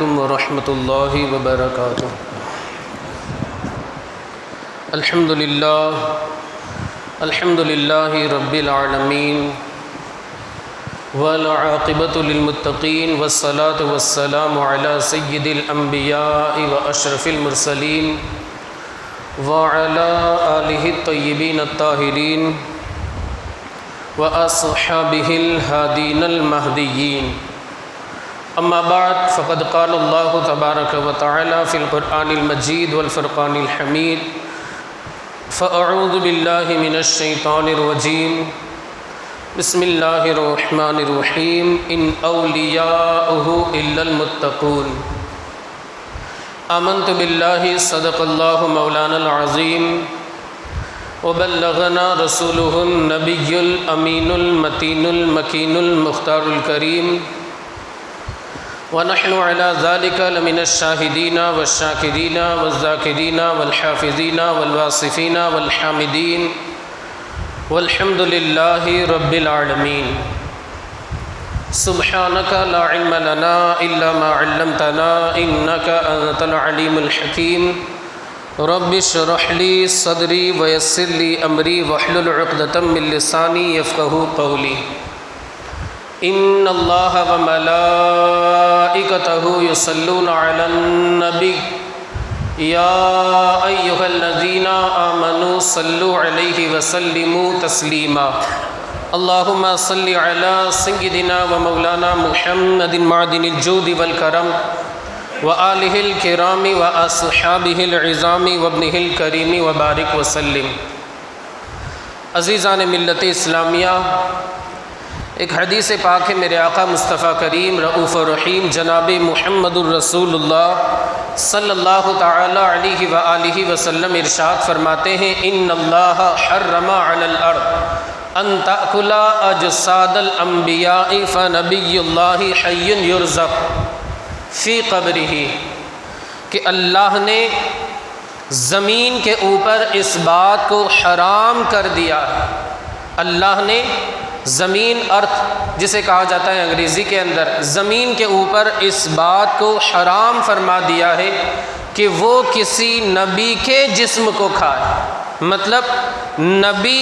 علیکم ورحمۃ اللہ وبرکاتہ۔ الحمد للہ رب العالمین والعاقبۃ للمتقین والصلاة والسلام علی سید الانبیاء واشرف المرسلین وعلی آلہ الطیبین الطاہرین واصحابہ الہادین المہدیین، اما بعد فقد قال اللہ تبارک و تعالی فی القرآن المجید والفرقان الحمید، فاعوذ باللہ من الشیطان الرجیم، بسم اللہ الرحمن الرحیم، ان اولیاؤہ الا المتقون۔ آمنت باللہ صدق اللہ مولانا العظیم، وبلغنا رسولہ النبی الامین المتین المکین المختار الکریم، ونحن على ذلك لمن الشاہدین والشاکرین والذاکرین والحافظین والواصفین والحامدین، والحمد للہ رب العالمین۔ سبحانک لا علم لنا الا ما علمتنا انک انت العلیم الحکیم، رب اشرح لی صدری ویسر لی امری واحلل عقدۃ من لسانی یفقہوا قولی۔ ان اللہ وملائکتہ یصلون علی النبی یا ایہا الذین آمنوا صلوا علیہ وسلموا تسلیما۔ اللہم صل علی سیدنا ومولانا محمد معدن الجود والکرم وآلہ الکرام واصحابہ العظام وابنہ الکریم وبارک وسلم۔ عزیزان ملت اسلامیہ، ایک حدیث پاک ہے میرے آقا مصطفیٰ کریم رؤوف الرحیم جناب محمد الرسول اللہ صلی اللہ تعالی علیہ وآلہ وسلم ارشاد فرماتے ہیں، ان اللہ حرم علی الارض ان تأکل اجساد الانبیاء فنبی اللہ حی یرزق فی قبرہ، کہ اللہ نے زمین کے اوپر اس بات کو حرام کر دیا۔ اللہ نے زمین، ارتھ جسے کہا جاتا ہے انگریزی کے اندر، زمین کے اوپر اس بات کو حرام فرما دیا ہے کہ وہ کسی نبی کے جسم کو کھائے۔ مطلب نبی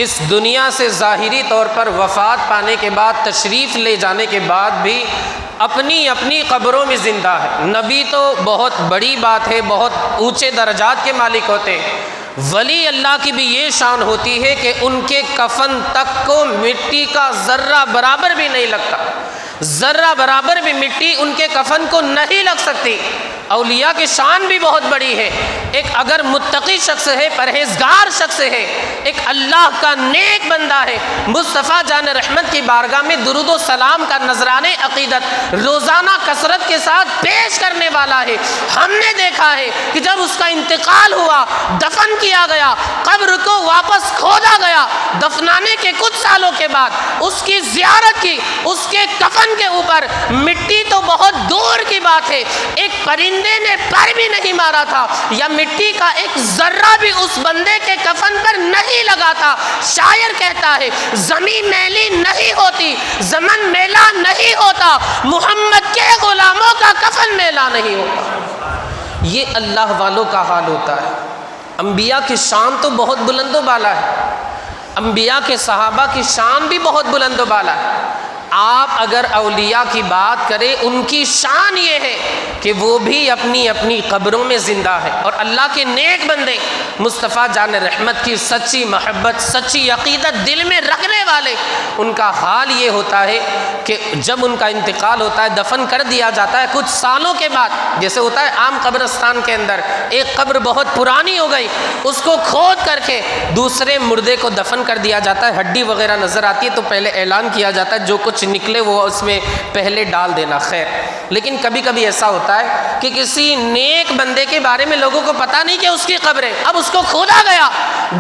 اس دنیا سے ظاہری طور پر وفات پانے کے بعد، تشریف لے جانے کے بعد بھی اپنی اپنی قبروں میں زندہ ہے۔ نبی تو بہت بڑی بات ہے، بہت اونچے درجات کے مالک ہوتے ہیں۔ ولی اللہ کی بھی یہ شان ہوتی ہے کہ ان کے کفن تک کو مٹی کا ذرہ برابر بھی نہیں لگتا، ذرہ برابر بھی مٹی ان کے کفن کو نہیں لگ سکتی۔ اولیاء کی شان بھی بہت بڑی ہے۔ ایک اگر متقی شخص ہے، پرہیزگار شخص ہے، ایک اللہ کا نیک بندہ ہے، مصطفیٰ جان رحمت کی بارگاہ میں درود و سلام کا نذرانِ عقیدت روزانہ کثرت کے ساتھ پیش کرنے والا ہے۔ ہم نے دیکھا ہے کہ جب اس کا انتقال ہوا، دفن کیا گیا، قبر کو واپس کھودا گیا، دفنانے کے کچھ سالوں کے بعد اس کی زیارت کی، اس کے کفن کے اوپر مٹی تو بہت دور کی بات ہے، ایک پرندے نے پر بھی نہیں مارا تھا، یا مٹی کا ایک ذرہ بھی اس بندے کے کفن پر نہیں لگا تھا۔ شاعر کہتا ہے، زمین میلی نہیں ہوتی، زمن میلا نہیں ہوتا، محمد کے غلاموں کا کفن میلا نہیں ہوتا۔ یہ اللہ والوں کا حال ہوتا ہے۔ انبیاء کی شان تو بہت بلند و بالا ہے، انبیاء کے صحابہ کی شان بھی بہت بلند و بالا ہے۔ آپ اگر اولیاء کی بات کریں، ان کی شان یہ ہے کہ وہ بھی اپنی اپنی قبروں میں زندہ ہے، اور اللہ کے نیک بندے مصطفیٰ جان رحمت کی سچی محبت، سچی عقیدت دل میں رکھنے والے، ان کا حال یہ ہوتا ہے کہ جب ان کا انتقال ہوتا ہے، دفن کر دیا جاتا ہے، کچھ سالوں کے بعد، جیسے ہوتا ہے عام قبرستان کے اندر ایک قبر بہت پرانی ہو گئی، اس کو کھود کر کے دوسرے مردے کو دفن کر دیا جاتا ہے، ہڈی وغیرہ نظر آتی ہے تو پہلے اعلان کیا جاتا ہے جو کچھ نکلے وہ اس میں پہلے ڈال دینا۔ خیر، لیکن کبھی کبھی ایسا ہوتا ہے کہ کسی نیک بندے کے بارے میں لوگوں کو پتہ نہیں کہ اس کی قبر ہے، اب اس کو کھودا گیا،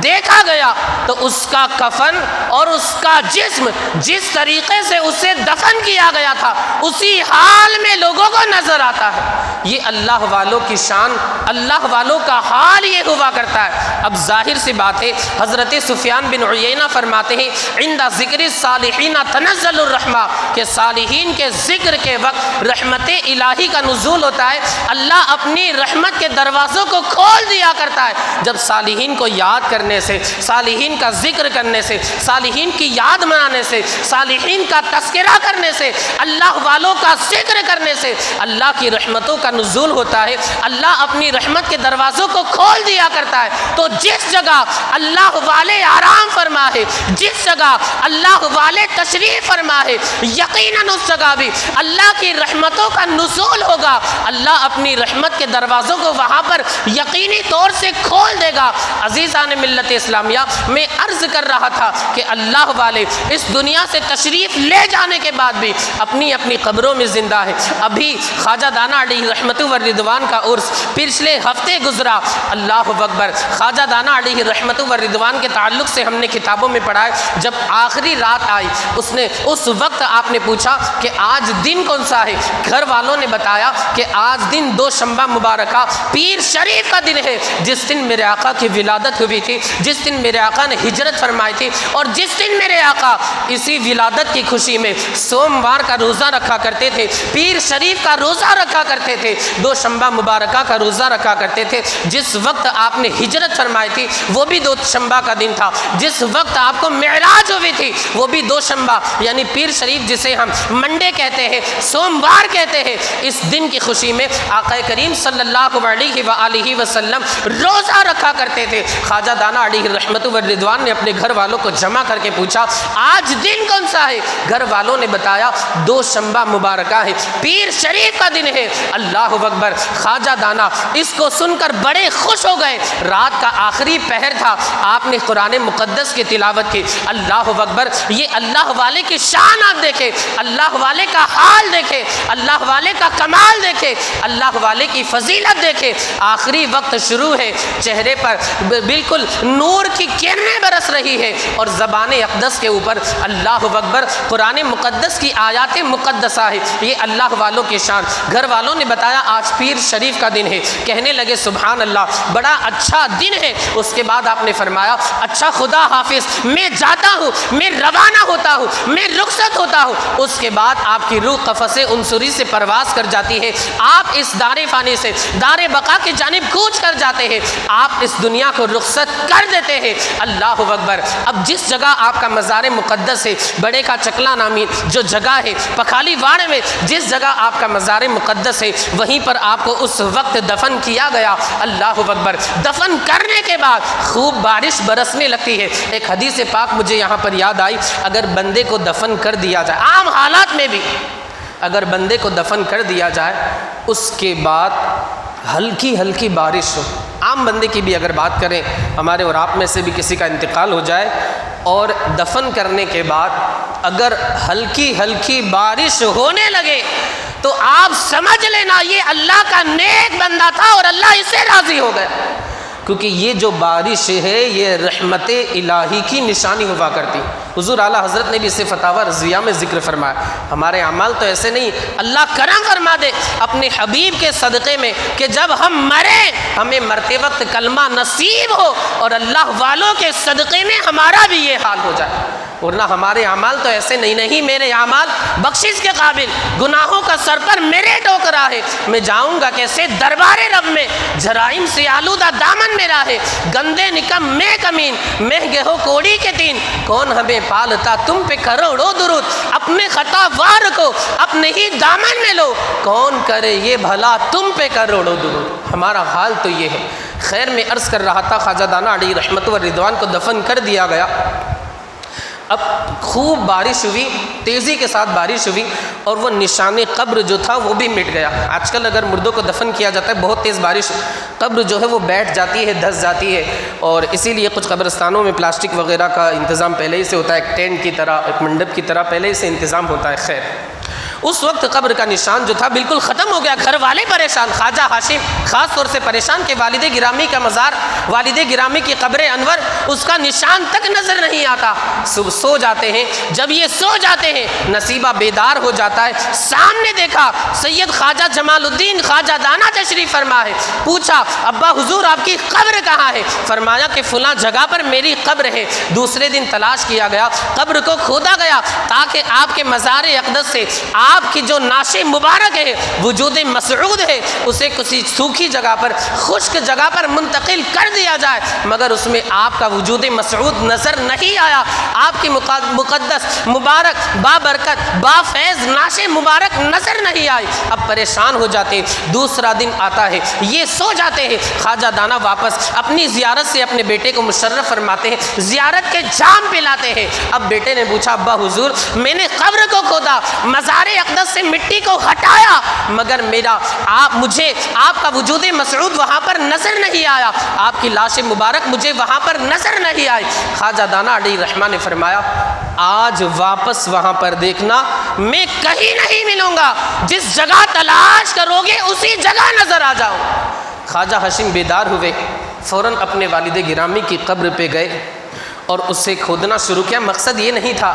دیکھا گیا تو اس کا کفن اور اس کا جسم جس طریقے سے اسے دفن کیا گیا تھا اسی حال میں لوگوں کو نظر آتا ہے۔ یہ اللہ والوں کی شان، اللہ والوں کا حال یہ ہوا کرتا ہے۔ اب ظاہر سی بات ہے، حضرت سفیان بن عیینہ فرماتے ہیں عند ذکر الصالحین تنزل الرحمہ، کہ صالحین کے ذکر کے وقت رحمت الہی کا نزول ہوتا ہے، اللہ اپنی رحمت کے دروازوں کو کھول دیا کرتا ہے۔ جب صالحین کو یاد کرنے سے، صالحین کا ذکر کرنے سے، صالحین کی یاد منانے سے، صالحین کا تذکرہ کرنے سے، اللہ والوں کا ذکر کرنے سے اللہ کی رحمتوں کا نزول ہوتا ہے، اللہ اپنی رحمت کے دروازوں کو کھول دیا کرتا ہے۔ تو جس جگہ اللہ والے آرام فرما ہے، جس جگہ اللہ والے تشریف فرما ہے، یقیناً اس جگہ بھی اللہ کی رحمتوں کا نزول ہوگا۔ اللہ اپنی رحمت کے دروازوں کو وہاں پر یقینی طور سے کھول دے گا۔ عزیزان ملت اسلامیہ، میں عرض کر رہا تھا کہ اللہ والے اس دنیا سے تشریف لے جانے کے بعد بھی اپنی اپنی قبروں میں زندہ ہے۔ ابھی خواجہ دانا علیہ رحمت و رضوان کا عرس پچھلے ہفتے گزرا، اللہ اکبر۔ خواجہ دانا علیہ رحمت و رضوان کے تعلق سے ہم نے کتابوں میں پڑھا ہے، جب آخری رات آئی اس وقت آپ نے پوچھا کہ آج دن کون سا ہے؟ گھر والوں نے بتایا کہ آج دن دوشنبہ مبارکہ پیر شریف کا دن ہے، جس دن میرے آقا کی ولادت ہوئی تھی، جس دن میرے آقا نے ہجرت فرمائی تھی، اور جس دن میرے آقا اسی ولادت کی خوشی میں سوموار کا روزہ رکھا کرتے تھے، پیر شریف کا روزہ رکھا کرتے تھے، دوشنبہ مبارکہ کا روزہ رکھا کرتے تھے۔ جس وقت آپ نے ہجرت فرمائی تھی وہ بھی دوشنبہ کا دن تھا، جس وقت آپ کو معراج ہوئی تھی وہ بھی دوشنبہ، یعنی پیر شریف جسے ہم منڈے کہتے ہیں، سوموار کہتے ہیں، اس دن کی خوشی میں آقا کریم صلی اللہ علیہ وآلہ وسلم روزہ رکھا کرتے تھے۔ خواجہ دانا علیہ رحمت و رضوان نے اپنے گھر والوں کو جمع کر کے پوچھا آج دن کون سا ہے؟ گھر والوں نے بتایا دوشنبہ مبارکہ ہے، پیر شریف کا دن ہے۔ اللہ اکبر۔ خواجہ دانا اس کو سن کر بڑے خوش ہو گئے۔ رات کا آخری پہر تھا، آپ نے قرآن مقدس کی تلاوت کی۔ اللہ اکبر۔ یہ اللہ والے کی شان آپ دیکھیں، اللہ والے کا حال دیکھیں، اللہ والے کا کمال دیکھیں، اللہ والے کی فضیلت دیکھیں۔ آخری وقت شروع ہے، چہرے پر بالکل نور کی کرنیں برس رہی ہے، اور زبان اقدس کے اوپر اللہ اکبر قرآن مقدس کی آیات مقدسہ ہے۔ یہ اللہ والوں کی شان۔ گھر والوں نے بتایا آج پیر شریف کا دن ہے، کہنے لگے سبحان اللہ، بڑا اچھا دن ہے۔ اس کے بعد آپ نے فرمایا اچھا خدا حافظ، میں جاتا ہوں، میں روانہ ہوتا ہوں، میں رخصت ہوتا ہوں۔ اس کے بعد آپ کی روح قفس عنصری سے پرواز کر جاتی ہے، آپ اس دار فانی سے دار بقا کی جانب کوچ کر جاتے ہیں، آپ اس دنیا کو رخصت کر دیتے ہیں۔ اللہ اکبر۔ اب جس جگہ آپ کا مزار مقدس ہے، بڑے کا چکلا نامی جو جگہ ہے پکھالی واڑ میں، جس جگہ آپ کا مزار مقدس ہے وہیں پر آپ کو اس وقت دفن کیا گیا۔ اللہ اکبر۔ دفن کرنے کے بعد خوب بارش برسنے لگتی ہے۔ ایک حدیث پاک مجھے یہاں پر یاد آئی، اگر بندے کو دفن کر دیا جائے، عام حالات میں بھی اگر بندے کو دفن کر دیا جائے، اس کے بعد ہلکی ہلکی بارش ہو، عام بندے کی بھی اگر بات کریں، ہمارے اور آپ میں سے بھی کسی کا انتقال ہو جائے اور دفن کرنے کے بعد اگر ہلکی ہلکی بارش ہونے لگے تو آپ سمجھ لینا یہ اللہ کا نیک بندہ تھا اور اللہ اس سے راضی ہو گیا، کیونکہ یہ جو بارش ہے یہ رحمت الہی کی نشانی ہوا کرتی۔ حضور اعلیٰ حضرت نے بھی اسے فتاوی رضویہ میں ذکر فرمایا، ہمارے اعمال تو ایسے نہیں، اللہ کرم فرما دے اپنے حبیب کے صدقے میں کہ جب ہم مریں ہمیں مرتے وقت کلمہ نصیب ہو، اور اللہ والوں کے صدقے میں ہمارا بھی یہ حال ہو جائے، ورنہ ہمارے اعمال تو ایسے نہیں میرے اعمال بخشش کے قابل، گناہوں کا سر پر میرے ٹوکرا ہے، میں جاؤں گا کیسے دربار رب میں، جرائم سے آلودہ دامن میرا ہے، گندے نکم میں کمین، مہنگے ہو کوڑی کے تین، کون ہمیں پالتا تم پہ کروڑوں درود، اپنے خطا وار کو اپنے ہی دامن میں لو، کون کرے یہ بھلا تم پہ کروڑوں درود۔ ہمارا حال تو یہ ہے۔ خیر میں عرض کر رہا تھا، خواجہ دانا علیہ رحمت و رضوان کو دفن کر دیا گیا۔ اب خوب بارش ہوئی، تیزی کے ساتھ بارش ہوئی، اور وہ نشان قبر جو تھا وہ بھی مٹ گیا۔ آج کل اگر مردوں کو دفن کیا جاتا ہے بہت تیز بارش، قبر جو ہے وہ بیٹھ جاتی ہے، دھس جاتی ہے، اور اسی لیے کچھ قبرستانوں میں پلاسٹک وغیرہ کا انتظام پہلے ہی سے ہوتا ہے، ایک ٹینٹ کی طرح، ایک منڈپ کی طرح پہلے ہی سے انتظام ہوتا ہے۔ خیر اس وقت قبر کا نشان جو تھا بالکل ختم ہو گیا، گھر والے پریشان، خواجہ ہاشم خاص طور سے پریشان کہ والد گرامی کا مزار، والد گرامی کی قبر انور، اس کا نشان تک نظر نہیں آتا۔ سو جاتے ہیں، جب یہ سو جاتے ہیں نصیبہ بیدار ہو جاتا ہے، سامنے دیکھا سید خواجہ جمال الدین خواجہ دانا تشریف فرما ہے۔ پوچھا ابا حضور آپ کی قبر کہاں ہے؟ فرمایا کہ فلاں جگہ پر میری قبر ہے۔ دوسرے دن تلاش کیا گیا، قبر کو کھودا گیا تاکہ آپ کے مزار اقدس سے آپ کی جو نعش مبارک ہے، وجود مسعود ہے، اسے کسی سوکھی جگہ پر، خشک جگہ پر منتقل کر دیا جائے، مگر اس میں آپ کا وجود مسعود نظر نہیں آیا۔ آپ کی مقدس مبارک بابرکت بافیض نعش مبارک نظر نہیں آئی۔ اب پریشان ہو جاتے ہیں، دوسرا دن آتا ہے، یہ سو جاتے ہیں۔ خواجہ دانا واپس اپنی زیارت سے اپنے بیٹے کو مشرف فرماتے ہیں، زیارت کے جام پلاتے ہیں۔ اب بیٹے نے پوچھا ابا حضور میں نے قبر کو کھودا، مزار اقدس سے مٹی کو ہٹایا، مگر مجھے آپ کا وجود مسعود وہاں پر نظر نہیں آیا، آپ کی لاش مبارک مجھے وہاں پر نظر نہیں آئی۔ خواجہ دانا علیہ الرحمہ نے فرمایا آج واپس وہاں پر دیکھنا، میں کہیں نہیں ملوں گا، جس جگہ تلاش کرو گے اسی جگہ نظر آ جاؤ۔ خواجہ ہاشم بیدار ہوئے، فوراً اپنے والد گرامی کی قبر پہ گئے اور اسے کھودنا شروع کیا۔ مقصد یہ نہیں تھا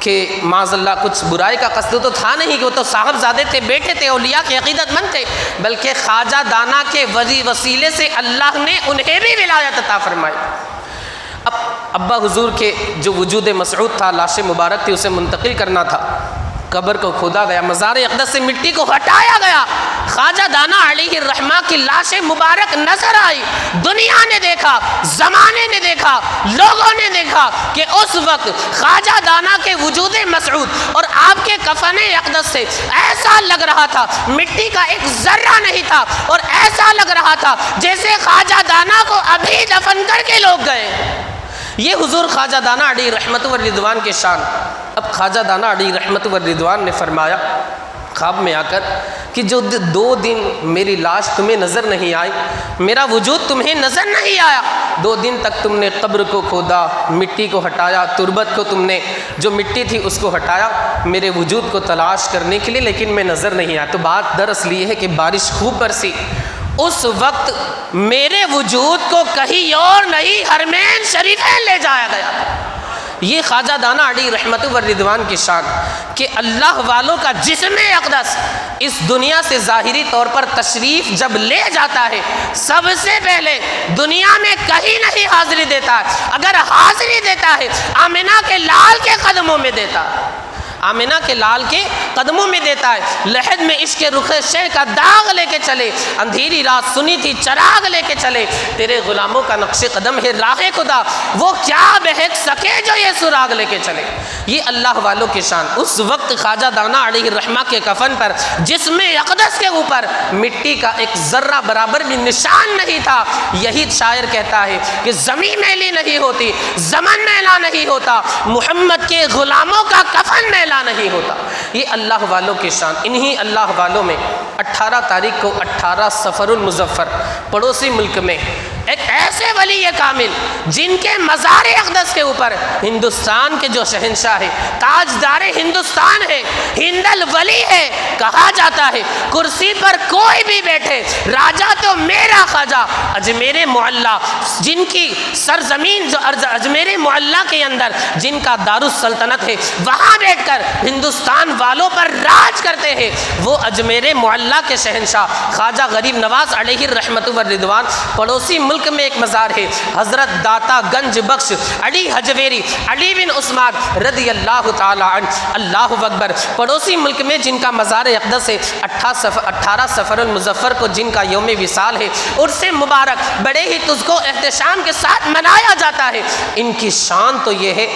کہ معاذ اللہ کچھ برائی کا قصد تو تھا نہیں، کہ وہ تو صاحب زادے تھے، بیٹے تھے، اولیاء کے عقیدت مند تھے، بلکہ خواجہ دانا کے وسیلے سے اللہ نے انہیں بھی ولایت عطا فرمائی۔ اب ابا حضور کے جو وجود مسعود تھا، لاش مبارک تھی، اسے منتقل کرنا تھا۔ قبر کو کھودا گیا، مزار اقدس سے مٹی کو ہٹایا گیا، خواجہ دانا علیہ الرحمہ کی لاش مبارک نظر آئی۔ دنیا نے دیکھا، زمانے نے دیکھا، لوگوں نے دیکھا کہ اس وقت خواجہ دانا کے وجود مسعود اور آپ کے کفن اقدس سے ایسا لگ رہا تھا مٹی کا ایک ذرہ نہیں تھا، اور ایسا لگ رہا تھا جیسے خواجہ دانا کو ابھی دفن کر کے لوگ گئے۔ یہ حضور خواجہ دانا علیہ رحمت والرضوان کے شان۔ اب خواجہ دانا علیہ رحمت والرضوان نے فرمایا خواب میں آ کر کہ جو 2 دن میری لاش تمہیں نظر نہیں آئی، میرا وجود تمہیں نظر نہیں آیا، 2 دن تک تم نے قبر کو کھودا، مٹی کو ہٹایا، تربت کو تم نے جو مٹی تھی اس کو ہٹایا میرے وجود کو تلاش کرنے کے لیے، لیکن میں نظر نہیں آیا۔ تو بات دراصل یہ ہے کہ بارش خوب برسی، اس وقت میرے وجود کو کہیں اور نہیں حرمین شریفین لے جایا گیا۔ یہ خواجہ دانا علیہ رحمت والرضوان کی شان کہ اللہ والوں کا جسم اقدس اس دنیا سے ظاہری طور پر تشریف جب لے جاتا ہے، سب سے پہلے دنیا میں کہیں نہیں حاضری دیتا ہے، اگر حاضری دیتا ہے آمنہ کے لال کے قدموں میں دیتا ہے، آمنہ کے لال کے قدموں میں دیتا ہے۔ لحد میں عشق رخ شہ کا داغ لے کے چلے، اندھیری رات سنی تھی چراغ لے کے چلے، تیرے غلاموں کا نقش قدم ہے راہ خدا، وہ کیا بہک سکے جو یہ سراغ لے کے چلے۔ یہ اللہ والوں کی شان۔ اس وقت خواجہ دانا علیہ الرحمہ کے کفن پر جسم اقدس کے اوپر مٹی کا ایک ذرہ برابر بھی نشان نہیں تھا۔ یہی شاعر کہتا ہے کہ زمین میلی نہیں ہوتی، زمن میلا نہیں ہوتا، محمد کے غلاموں کا کفن میلا نہیں ہوتا۔ یہ اللہ والوں کی شان۔ انہی اللہ والوں میں 18 تاریخ کو 18 صفر المظفر پڑوسی ملک میں ایک ایسے ولی کامل جن کے مزار اقدس کے اوپر ہندوستان کے جو شہنشاہ ہے، تاجدار ہندوستان ہے، ہند الولی ہے، کہا جاتا ہے کرسی پر کوئی بھی بیٹھے، راجہ تو میرا خواجہ اجمیر معلیٰ، جن کی سرزمین جو اجمیر معلیٰ کے اندر جن کا دارالسلطنت ہے، وہاں بیٹھ کر ہندوستان والوں پر راج کرتے ہیں، وہ اجمیر معلیٰ کے شہنشاہ خواجہ غریب نواز علیہ الرحمت والرضوان۔ پڑوسی ملک میں ایک مزار ہے، حضرت داتا گنج بخش علی حجویری علی بن عثمان رضی اللہ تعالی عنہ، اللہ اکبر۔ پڑوسی ملک میں جن کا مزار اقدس ہے، 18 صفر المظفر کو جن کا یوم وصال ہے، عرس مبارک بڑے ہی تجھ کو احتشام کے ساتھ منایا جاتا ہے۔ ان کی شان تو یہ ہے،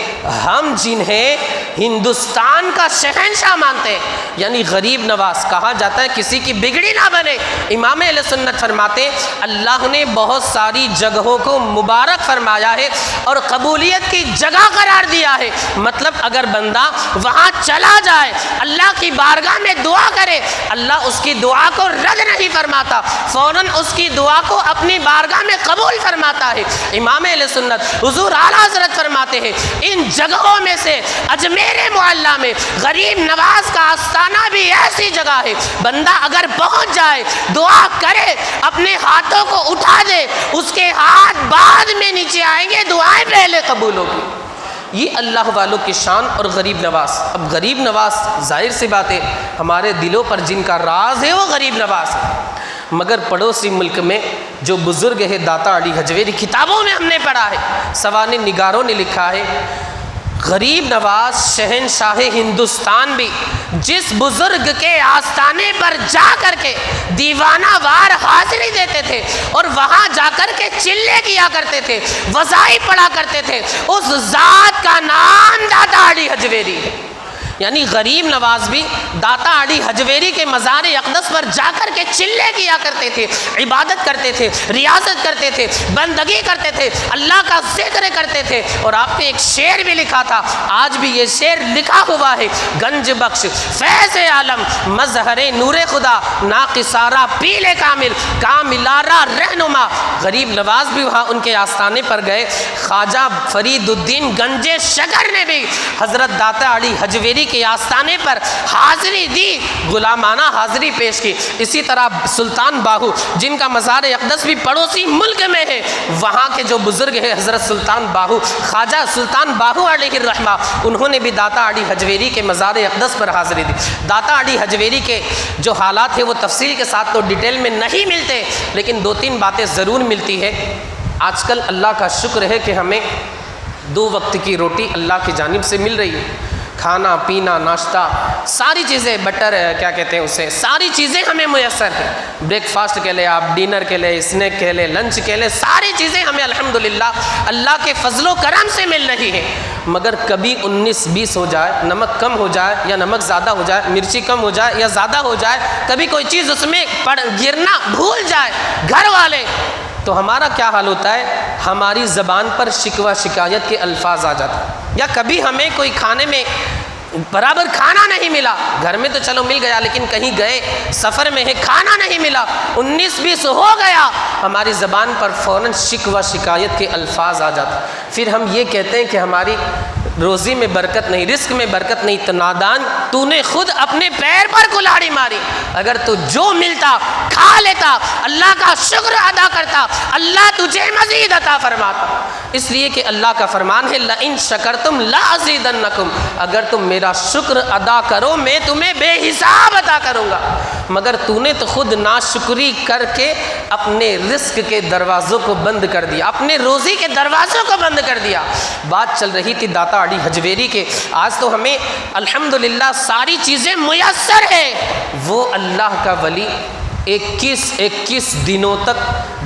ہم جنہیں ہندوستان کا شہنشاہ مانتے ہیں، یعنی غریب نواز کہا جاتا ہے کسی کی بگڑی نہ بنے۔ امام اہل سنت فرماتے ہیں اللہ نے بہت ساری جگہوں کو مبارک فرمایا ہے اور قبولیت کی جگہ قرار دیا ہے، مطلب اگر بندہ وہاں چلا جائے، اللہ کی بارگاہ میں دعا کرے، اللہ اس کی دعا کو رد نہیں فرماتا، فوراً اس کی دعا کو اپنی بارگاہ میں قبول فرماتا ہے۔ امام اہل سنت حضور اعلیٰ حضرت فرماتے ہیں ان جگہوں میں سے اجمیر میرے محلہ میں غریب نواز کا آستانہ بھی ایسی جگہ ہے، بندہ اگر پہنچ جائے، دعا کرے، اپنے ہاتھوں کو اٹھا دے، اس کے ہاتھ بعد میں نیچے آئیں گے، دعائیں پہلے قبول ہوگی۔ یہ اللہ والوں کی شان اور غریب نواز۔ اب غریب نواز ظاہر سی بات ہے ہمارے دلوں پر جن کا راز ہے وہ غریب نواز ہے، مگر پڑوسی ملک میں جو بزرگ ہے داتا علی حجویری، کتابوں میں ہم نے پڑھا ہے، سوانح نگاروں نے لکھا ہے، غریب نواز شہنشاہ ہندوستان بھی جس بزرگ کے آستانے پر جا کر کے دیوانہ وار حاضری دیتے تھے اور وہاں جا کر کے چلے کیا کرتے تھے، وظائف پڑھا کرتے تھے، اس ذات کا نام داتا علی حجویری ہے۔ یعنی غریب نواز بھی داتا علی حجویری کے مزار اقدس پر جا کر کے چلے کیا کرتے تھے، عبادت کرتے تھے، ریاضت کرتے تھے، بندگی کرتے تھے، اللہ کا ذکر کرتے تھے۔ اور آپ نے ایک شعر بھی لکھا تھا، آج بھی یہ شعر لکھا ہوا ہے، گنج بخش فیض عالم مظہر نور خدا ناقصارہ پیل کامل کاملارہ رہنما۔ غریب نواز بھی وہاں ان کے آستانے پر گئے، خواجہ فرید الدین گنج شکر نے بھی حضرت داتا علی حجویری کے آستانے پر حاضری دی، غلامانہ حاضری پیش کی۔ اسی طرح سلطان باہو جن کا مزار اقدس بھی پڑوسی ملک میں ہے، وہاں کے جو بزرگ ہیں حضرت سلطان باہو، خواجہ سلطان باہو علیہ الرحمہ، انہوں نے بھی داتا علی حجویری کے مزار اقدس پر حاضری دی۔ داتا علی حجویری کے جو حالات ہیں وہ تفصیل کے ساتھ تو ڈیٹیل میں نہیں ملتے، لیکن دو تین باتیں ضرور ملتی ہے۔ آج کل اللہ کا شکر ہے کہ ہمیں 2 وقت کی روٹی اللہ کی جانب سے مل رہی ہے، کھانا پینا ناشتہ ساری چیزیں، بٹر کیا کہتے ہیں اسے، ساری چیزیں ہمیں میسر ہیں، بریک فاسٹ کے لئے، آپ ڈینر کے لئے، اسنیک کے لئے، لنچ کے لئے، ساری چیزیں ہمیں الحمدللہ اللہ کے فضل و کرم سے مل رہی ہیں۔ مگر کبھی 19-20 ہو جائے، نمک کم ہو جائے یا نمک زیادہ ہو جائے، مرچی کم ہو جائے یا زیادہ ہو جائے، کبھی کوئی چیز اس میں گرنا بھول جائے گھر والے، تو ہمارا کیا حال ہوتا ہے؟ ہماری زبان پر شکوہ شکایت کے الفاظ آ جاتے ہیں۔ یا کبھی ہمیں کوئی کھانے میں برابر کھانا نہیں ملا، گھر میں تو چلو مل گیا، لیکن کہیں گئے سفر میں ہے کھانا نہیں ملا، 19-20 ہو گیا، ہماری زبان پر فوراً شکوہ شکایت کے الفاظ آ جاتے ہیں۔ پھر ہم یہ کہتے ہیں کہ ہماری روزی میں برکت نہیں، رزق میں برکت نہیں۔ تو نادان، تو نے خود اپنے پیر پر کلاڑی ماری، اگر تو جو ملتا کھا لیتا، اللہ کا شکر ادا کرتا، اللہ تجھے مزید عطا فرماتا۔ اس لیے کہ اللہ کا فرمان ہے لَإِن شَكَرْتُمْ لَأَزِيدَنَّكُمْ، اگر تم میرا شکر ادا کرو میں تمہیں بے حساب عطا کروں گا۔ مگر تو نے تو خود ناشکری کر کے اپنے رزق کے دروازوں کو بند کر دیا، اپنے روزی کے دروازوں کو بند کر دیا۔ بات چل رہی تھی داتا علی حجویری کے، آج تو ہمیں الحمدللہ ساری چیزیں میسر ہے۔ وہ اللہ کا ولی 21 دنوں تک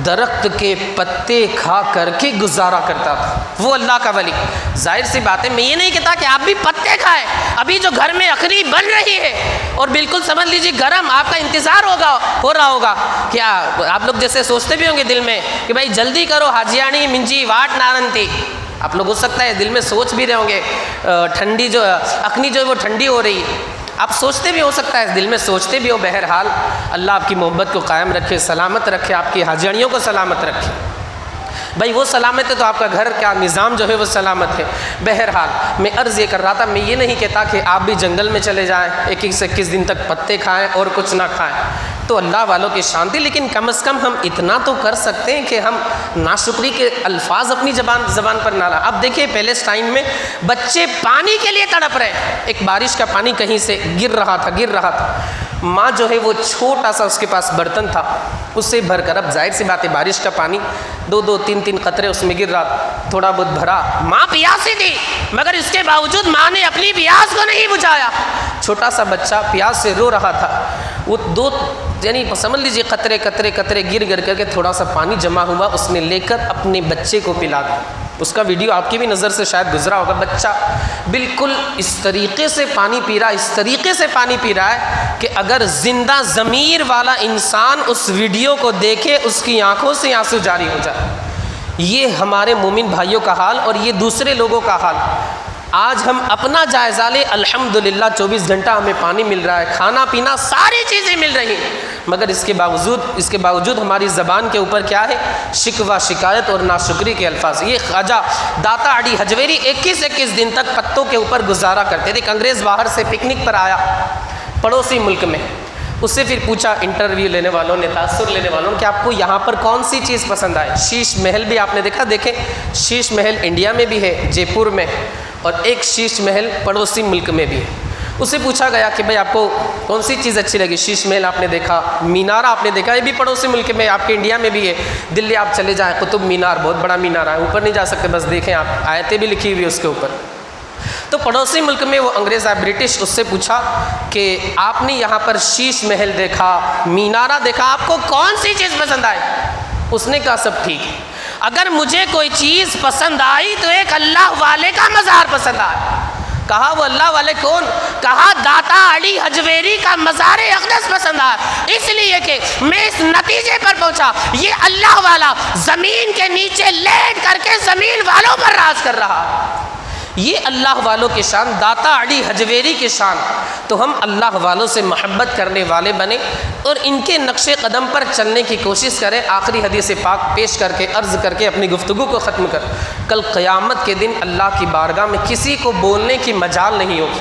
درخت کے پتے کھا کر کے گزارا کرتا تھا، وہ اللہ کا ولی۔ ظاہر سی بات ہے، میں یہ نہیں کہتا کہ آپ بھی پتے کھائیں، ابھی جو گھر میں اخنی بن رہی ہے اور بالکل سمجھ لیجیے گرم، آپ کا انتظار ہو رہا ہوگا، کیا آپ لوگ جیسے سوچتے بھی ہوں گے دل میں کہ بھائی جلدی کرو، حاجیانی منجی واٹ نارنتی، آپ لوگ ہو سکتا ہے دل میں سوچ بھی رہے ہوں گے ٹھنڈی جو اخنی جو ہے وہ ٹھنڈی ہو رہی ہے، آپ سوچتے بھی ہو سکتا ہے دل میں سوچتے بھی ہو۔ بہرحال اللہ آپ کی محبت کو قائم رکھے، سلامت رکھے، آپ کی حاجیانیوں کو سلامت رکھے۔ بھائی وہ سلامت ہے تو آپ کا گھر کا نظام جو ہے وہ سلامت ہے۔ بہرحال میں عرض یہ کر رہا تھا، میں یہ نہیں کہتا کہ آپ بھی جنگل میں چلے جائیں، 21 دن تک پتے کھائیں اور کچھ نہ کھائیں، تو اللہ والوں کی شانتی، لیکن کم از کم ہم اتنا تو کر سکتے ہیں کہ ہم ناشکری کے الفاظ اپنی زبان پر نہ لائیں۔ اب دیکھیے پیلسٹائن میں بچے پانی کے لیے تڑپ رہے ہیں، ایک بارش کا پانی کہیں سے گر رہا تھا، ماں جو ہے وہ چھوٹا سا اس کے پاس برتن تھا، اس سے بھر کر، اب ظاہر سی بات ہے بارش کا پانی 2 3 قطرے اس میں گر رہا، تھوڑا بہت بھرا، ماں پیاسی تھی مگر اس کے باوجود ماں نے اپنی پیاس کو نہیں بجھایا، چھوٹا سا بچہ پیاس سے رو رہا تھا، وہ 2 یعنی سمجھ لیجیے قطرے گر کر کے تھوڑا سا پانی جمع ہوا، اس نے لے کر اپنے بچے کو پلا دیا۔ اس کا ویڈیو آپ کی بھی نظر سے شاید گزرا ہوگا، بچہ بالکل اس طریقے سے پانی پی رہا ہے کہ اگر زندہ ضمیر والا انسان اس ویڈیو کو دیکھے اس کی آنکھوں سے آنسو جاری ہو جائے۔ یہ ہمارے مومن بھائیوں کا حال اور یہ دوسرے لوگوں کا حال۔ آج ہم اپنا جائزہ لیں، الحمدللہ 24 گھنٹہ ہمیں پانی مل رہا ہے، کھانا پینا ساری چیزیں مل رہی ہیں، مگر اس کے باوجود ہماری زبان کے اوپر کیا ہے؟ شکوہ، شکایت اور ناشکری کے الفاظ۔ یہ خواجہ داتا اڈی حجویری 21 دن تک پتوں کے اوپر گزارا کرتے تھے۔ ایک انگریز باہر سے پکنک پر آیا پڑوسی ملک میں، اس سے پھر پوچھا انٹرویو لینے والوں نے، تاثر لینے والوں نے، کہ آپ کو یہاں پر کون سی چیز پسند آئے؟ شیش محل بھی آپ نے دیکھا، دیکھیں شیش محل انڈیا میں بھی ہے، جے پور میں، اور ایک شیش محل پڑوسی ملک میں بھی ہے۔ اس سے پوچھا گیا کہ بھئی آپ کو کون سی چیز اچھی لگی؟ شیش محل آپ نے دیکھا، مینار آپ نے دیکھا، یہ بھی پڑوسی ملک میں، آپ کے انڈیا میں بھی ہے، دلی آپ چلے جائیں قطب مینار، بہت بڑا مینار ہے، اوپر نہیں جا سکتے، بس دیکھیں آپ، آیتیں بھی لکھی ہوئی اس کے اوپر۔ تو پڑوسی ملک میں وہ انگریز آیا برٹش، اس سے پوچھا کہ آپ نے یہاں پر شیش محل دیکھا، مینارہ دیکھا، آپ کو کون سی چیز پسند آئی؟ اس نے کہا سب ٹھیک ہے، اگر مجھے کوئی چیز پسند آئی تو ایک اللہ والے کا مزار پسند آیا۔ کہا وہ اللہ والے کون؟ کہا داتا اڈی حجویری کا مزار اقدس پسند آیا، اس لیے کہ میں اس نتیجے پر پہنچا، یہ اللہ والا زمین کے نیچے لیٹ کر کے زمین والوں پر راج کر رہا۔ یہ اللہ والوں کی شان، داتا اڈی حجویری کی شان۔ تو ہم اللہ والوں سے محبت کرنے والے بنیں اور ان کے نقش قدم پر چلنے کی کوشش کریں۔ آخری حدیث پاک پیش کر کے عرض کر کے اپنی گفتگو کو ختم کر، کل قیامت کے دن اللہ کی بارگاہ میں کسی کو بولنے کی مجال نہیں ہوگی،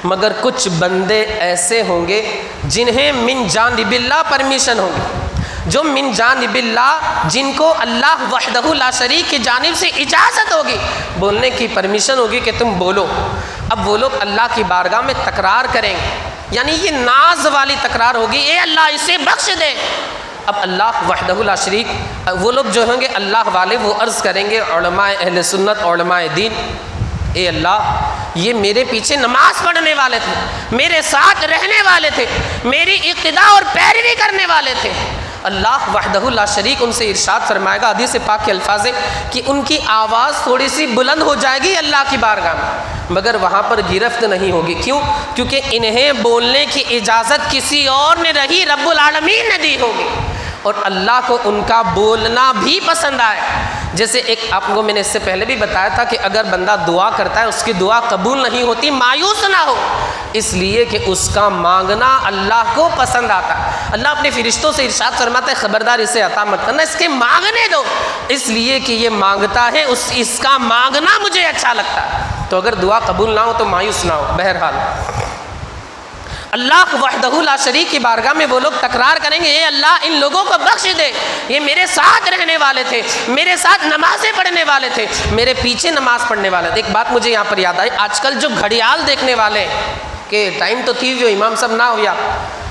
مگر کچھ بندے ایسے ہوں گے جنہیں من جانب اللہ پرمیشن ہوگی، جو من جانب اللہ، جن کو اللہ وحدہ لا شریک کی جانب سے اجازت ہوگی، بولنے کی پرمیشن ہوگی کہ تم بولو۔ اب وہ لوگ اللہ کی بارگاہ میں تکرار کریں گے، یعنی یہ ناز والی تکرار ہوگی، اے اللہ اسے بخش دے۔ اب اللہ وحدہ لا شریک، وہ لوگ جو ہوں گے اللہ والے، وہ عرض کریں گے علماء اہل سنت، علماء دین، اے اللہ یہ میرے پیچھے نماز پڑھنے والے تھے، میرے ساتھ رہنے والے تھے، میری اقتداء اور پیروی کرنے والے تھے۔ اللہ وحدہ لا شریک ان سے ارشاد فرمائے گا، حدیث پاک کے الفاظ ہے کہ ان کی آواز تھوڑی سی بلند ہو جائے گی اللہ کی بارگاہ میں، مگر وہاں پر گرفت نہیں ہوگی۔ کیوں؟ کیونکہ انہیں بولنے کی اجازت کسی اور نے رہی، رب العالمین نے دی ہوگی، اور اللہ کو ان کا بولنا بھی پسند آئے۔ جیسے ایک آپ کو میں نے اس سے پہلے بھی بتایا تھا کہ اگر بندہ دعا کرتا ہے، اس کی دعا قبول نہیں ہوتی، مایوس نہ ہو، اس لیے کہ اس کا مانگنا اللہ کو پسند آتا ہے۔ اللہ اپنے فرشتوں سے ارشاد فرماتا ہے خبردار اسے عطا مت کرنا، اس کے مانگنے دو، اس لیے کہ یہ مانگتا ہے، اس کا مانگنا مجھے اچھا لگتا ہے۔ تو اگر دعا قبول نہ ہو تو مایوس نہ ہو۔ بہرحال اللہ وحدہ لا شریک کی بارگاہ میں وہ لوگ تکرار کریں گے، اے اللہ ان لوگوں کو بخش دے، یہ میرے ساتھ رہنے والے تھے، میرے ساتھ نمازیں پڑھنے والے تھے، میرے پیچھے نماز پڑھنے والے تھے۔ ایک بات مجھے یہاں پر یاد آئی، آج کل جو گھڑیال دیکھنے والے کہ ٹائم تو تھی جو امام صاحب نہ ہویا،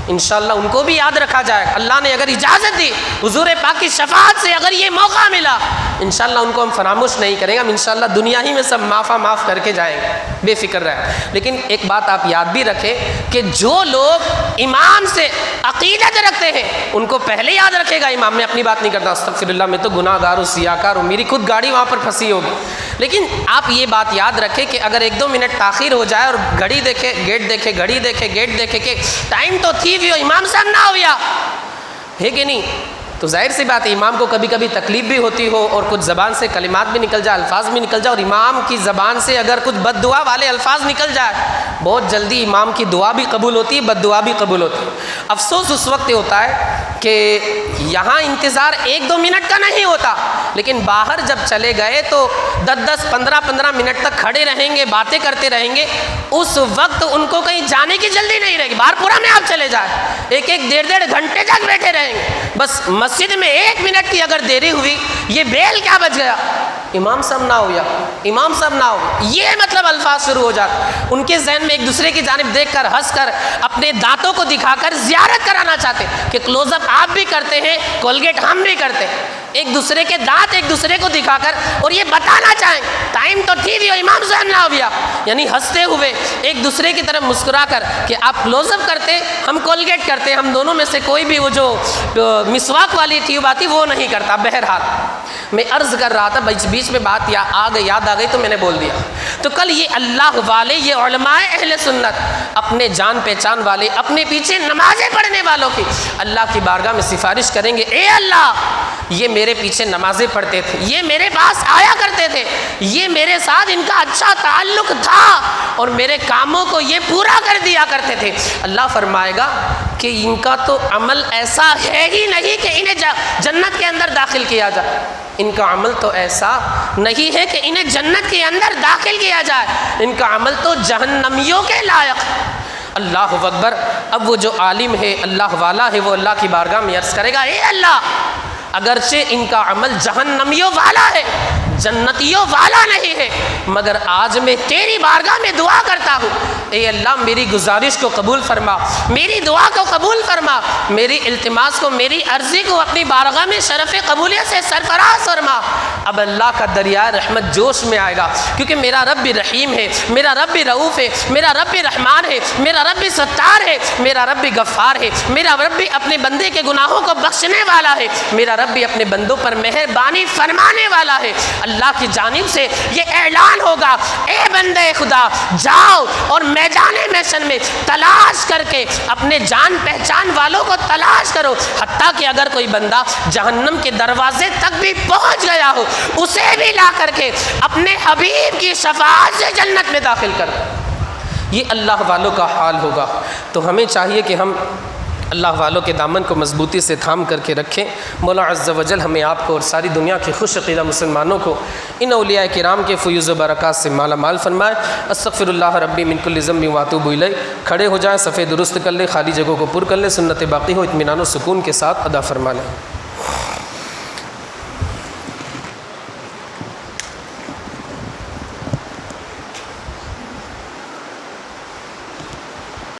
انشاءاللہ ان کو بھی یاد رکھا جائے، اللہ نے اگر اجازت دی، حضور پاک کی شفاعت سے اگر یہ موقع ملا، انشاءاللہ ان کو ہم فراموش نہیں کریں گے، ہم انشاءاللہ دنیا ہی میں سب معاف کر کے جائیں گے، بے فکر رہیں۔ لیکن ایک بات آپ یاد بھی رکھیں کہ جو لوگ امام سے عقیدت رکھتے ہیں ان کو پہلے یاد رکھے گا امام، میں اپنی بات نہیں کرتا، استغفر اللہ، میں تو گناہ گار ہوں، سیاہ کار ہوں، میری خود گاڑی وہاں پر پھنسی ہوگی، لیکن آپ یہ بات یاد رکھیں کہ اگر 1-2 منٹ تاخیر ہو جائے اور گھڑی دیکھے گیٹ دیکھے، گھڑی دیکھے گیٹ دیکھے کہ ٹائم تو تھی بھی امام صاحب نہ ہویا ہے کہ نہیں، تو ظاہر سی بات ہے امام کو کبھی کبھی تکلیف بھی ہوتی ہو اور کچھ زبان سے کلمات بھی نکل جائے، الفاظ بھی نکل جائے، اور امام کی زبان سے اگر کچھ بد دعا والے الفاظ نکل جائے، بہت جلدی امام کی دعا بھی قبول ہوتی ہے، بد دعا بھی قبول ہوتی ہے۔ افسوس اس وقت ہوتا ہے کہ یہاں انتظار 1-2 منٹ کا نہیں ہوتا، لیکن باہر جب چلے گئے تو 10-10 15-15 منٹ تک کھڑے رہیں گے، باتیں کرتے رہیں گے، اس وقت ان کو کہیں جانے کی جلدی نہیں رہے گی، باہر پورا میں آپ چلے جائیں، 1-1 گھنٹے تک بیٹھے رہیں گے، بس مسجد میں 1 منٹ کی اگر دیری ہوئی، یہ بیل کیا بج گیا، امام صاحب نہ ہویا، امام صاحب نہ ہو، یہ مطلب الفاظ شروع ہو جاتے، ان کے ذہن میں ایک دوسرے کی جانب دیکھ کر، ہنس کر، اپنے دانتوں کو دکھا کر زیارت کرانا چاہتے کہ کلوز اپ آپ بھی کرتے ہیں، کولگیٹ ہم بھی کرتے ہیں، ایک دوسرے کے دانت ایک دوسرے کو دکھا کر، اور یہ بتانا چاہیں ٹائم تو ٹھی بھی ہو، امام صاحب نہ ہویا، یعنی ہنستے ہوئے ایک دوسرے کی طرف مسکرا کر کہ آپ کلوز اپ کرتے، ہم کولگیٹ کرتے، ہم دونوں میں سے کوئی بھی وہ جو مسواک والی ٹیوب آتی وہ نہیں کرتا۔ بہرحال میں عرض کر رہا تھا، بیچ میں بات یاد آ گئی تو میں نے بول دیا۔ تو کل یہ اللہ والے، یہ علماء اہل سنت، اپنے جان پہچان والے، اپنے پیچھے نمازیں پڑھنے والوں کی اللہ کی بارگاہ میں سفارش کریں گے، اے اللہ یہ میرے پیچھے نمازیں پڑھتے تھے، یہ میرے پاس آیا کرتے تھے، یہ میرے ساتھ ان کا اچھا تعلق تھا اور میرے کاموں کو یہ پورا کر دیا کرتے تھے۔ اللہ فرمائے گا کہ ان کا تو عمل ایسا ہے ہی نہیں کہ انہیں جنت کے اندر داخل کیا جائے، ان کا عمل تو ایسا نہیں ہے کہ انہیں جنت کے اندر داخل کیا جائے، ان کا عمل تو جہنمیوں کے لائق۔ اللہ اکبر۔ اب وہ جو عالم ہے، اللہ والا ہے، وہ اللہ کی بارگاہ میں عرض کرے گا، اے اللہ اگرچہ ان کا عمل جہنمیوں والا ہے، جنتیوں والا نہیں ہے، مگر آج میں تیری بارگاہ میں دعا کرتا ہوں، اے اللہ میری گزارش کو قبول فرما، میری دعا کو قبول فرما، میری التماس کو، میری عرضی کو اپنی بارگاہ میں شرف قبولیت سے سرفراز فرما۔ اب اللہ کا دریائے رحمت جوش میں آئے گا، کیونکہ میرا رب بھی رحیم ہے، میرا رب بھی رؤوف ہے، میرا رب بھی رحمان ہے، میرا رب بھی ستار ہے، میرا رب بھی غفار ہے، میرا رب بھی اپنے بندے کے گناہوں کو بخشنے والا ہے، میرا رب بھی اپنے بندوں پر مہربانی فرمانے والا ہے۔ اللہ کی جانب سے یہ اعلان ہوگا، اے بندے خدا جاؤ اور میدان محشر میں تلاش کر کے اپنے جان پہچان والوں کو تلاش کرو، حتیٰ کہ اگر کوئی بندہ جہنم کے دروازے تک بھی پہنچ گیا ہو، اسے بھی لا کر کے اپنے حبیب کی شفاعت سے جنت میں داخل کرو۔ یہ اللہ والوں کا حال ہوگا۔ تو ہمیں چاہیے کہ ہم اللہ والوں کے دامن کو مضبوطی سے تھام کر کے رکھیں۔ مولا عز و جل ہمیں آپ کو اور ساری دنیا کے خوش عقیدہ مسلمانوں کو ان اولیاء کرام کے فیوز و برکات سے مالا مال فرمائے۔ استغفر اللہ ربی من کل ذنب واتوب الیہ۔ کھڑے ہو جائیں، صفحے درست کر لیں، خالی جگہوں کو پر کر لیں، سنت باقی ہو اطمینان و سکون کے ساتھ ادا فرما لیں۔